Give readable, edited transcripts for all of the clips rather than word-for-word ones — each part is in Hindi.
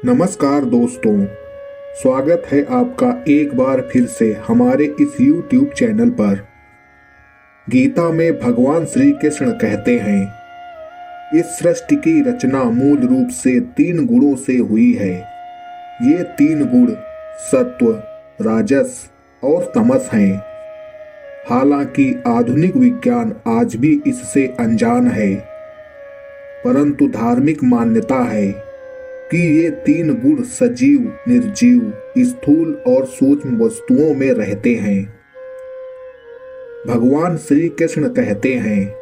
नमस्कार दोस्तों, स्वागत है आपका एक बार फिर से हमारे इस YouTube चैनल पर। गीता में भगवान श्री कृष्ण कहते हैं, इस सृष्टि की रचना मूल रूप से 3 गुणों से हुई है। ये 3 गुण सत्व, राजस और तमस हैं। हालांकि आधुनिक विज्ञान आज भी इससे अनजान है, परंतु धार्मिक मान्यता है कि ये 3 गुण सजीव, निर्जीव, स्थूल और सूक्ष्म वस्तुओं में रहते हैं। भगवान श्री कृष्ण कहते हैं,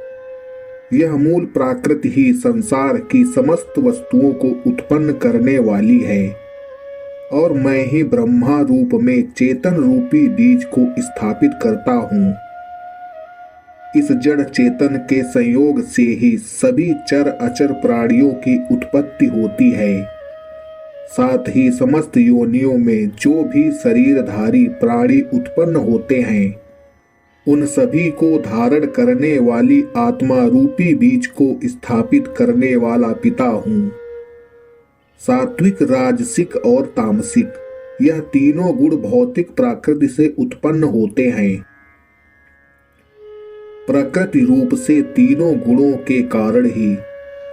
यह मूल प्रकृति ही संसार की समस्त वस्तुओं को उत्पन्न करने वाली है और मैं ही ब्रह्मा रूप में चेतन रूपी बीज को स्थापित करता हूँ। इस जड़ चेतन के संयोग से ही सभी चर अचर प्राणियों की उत्पत्ति होती है। साथ ही समस्त योनियों में जो भी शरीरधारी प्राणी उत्पन्न होते हैं, उन सभी को धारण करने वाली आत्मा रूपी बीज को स्थापित करने वाला पिता हूँ। सात्विक, राजसिक और तामसिक, यह तीनों गुण भौतिक प्रकृति से उत्पन्न होते हैं। प्रकृति रूप से तीनों गुणों के कारण ही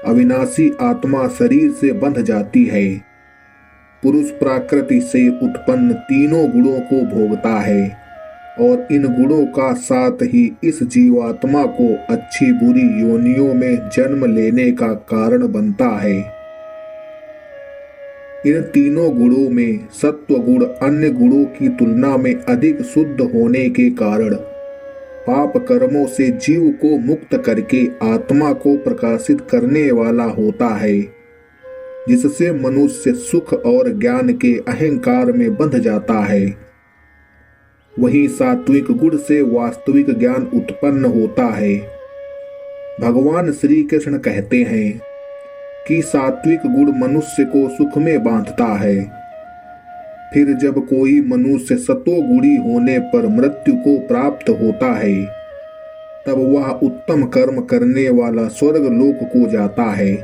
अविनाशी आत्मा शरीर से बंध जाती है। पुरुष प्रकृति से उत्पन्न तीनों गुणों को भोगता है और इन गुणों का साथ ही इस जीवात्मा को अच्छी बुरी योनियों में जन्म लेने का कारण बनता है। इन तीनों गुणों में सत्व गुण अन्य गुणों की तुलना में अधिक शुद्ध होने के कारण पाप कर्मों से जीव को मुक्त करके आत्मा को प्रकाशित करने वाला होता है, जिससे मनुष्य सुख और ज्ञान के अहंकार में बंध जाता है। वहीं सात्विक गुण से वास्तविक ज्ञान उत्पन्न होता है। भगवान श्री कृष्ण कहते हैं कि सात्विक गुण मनुष्य को सुख में बांधता है। फिर जब कोई मनुष्य सतोगुणी होने पर मृत्यु को प्राप्त होता है, तब वह उत्तम कर्म करने वाला स्वर्ग लोक को जाता है।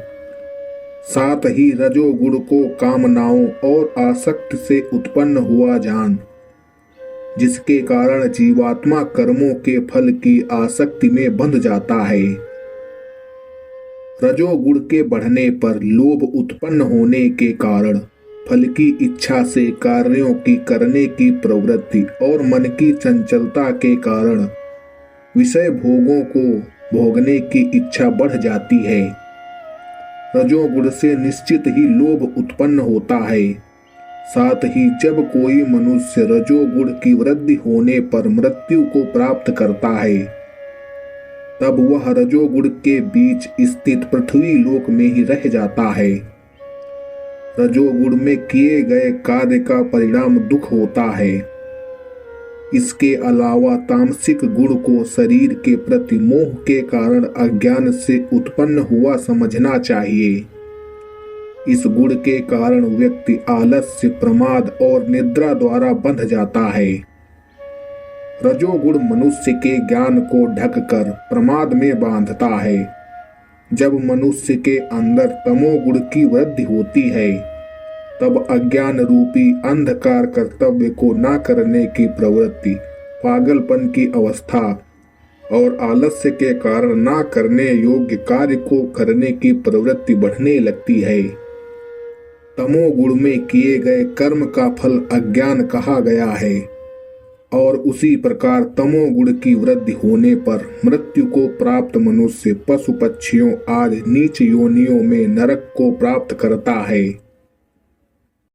साथ ही रजोगुण को कामनाओं और आसक्ति से उत्पन्न हुआ जान, जिसके कारण जीवात्मा कर्मों के फल की आसक्ति में बंध जाता है। रजोगुण के बढ़ने पर लोभ उत्पन्न होने के कारण फल की इच्छा से कार्यों की करने की प्रवृत्ति और मन की चंचलता के कारण विषय भोगों को भोगने की इच्छा बढ़ जाती है। रजोगुण से निश्चित ही लोभ उत्पन्न होता है। साथ ही जब कोई मनुष्य रजोगुण की वृद्धि होने पर मृत्यु को प्राप्त करता है, तब वह रजोगुण के बीच स्थित पृथ्वी लोक में ही रह जाता है। रजोगुण में किए गए कार्य का परिणाम दुख होता है। इसके अलावा तामसिक गुण को शरीर के प्रति मोह के कारण अज्ञान से उत्पन्न हुआ समझना चाहिए। इस गुण के कारण व्यक्ति आलस्य, प्रमाद और निद्रा द्वारा बंध जाता है। रजोगुण मनुष्य के ज्ञान को ढककर प्रमाद में बांधता है। जब मनुष्य के अंदर तमोगुण की वृद्धि होती है, तब अज्ञान रूपी अंधकार कर्तव्य को न करने की प्रवृत्ति, पागलपन की अवस्था और आलस्य के कारण न करने योग्य कार्य को करने की प्रवृत्ति बढ़ने लगती है। तमोगुण में किए गए कर्म का फल अज्ञान कहा गया है और उसी प्रकार तमोगुण की वृद्धि होने पर मृत्यु को प्राप्त मनुष्य पशु पक्षियों आदि नीच योनियों में नरक को प्राप्त करता है।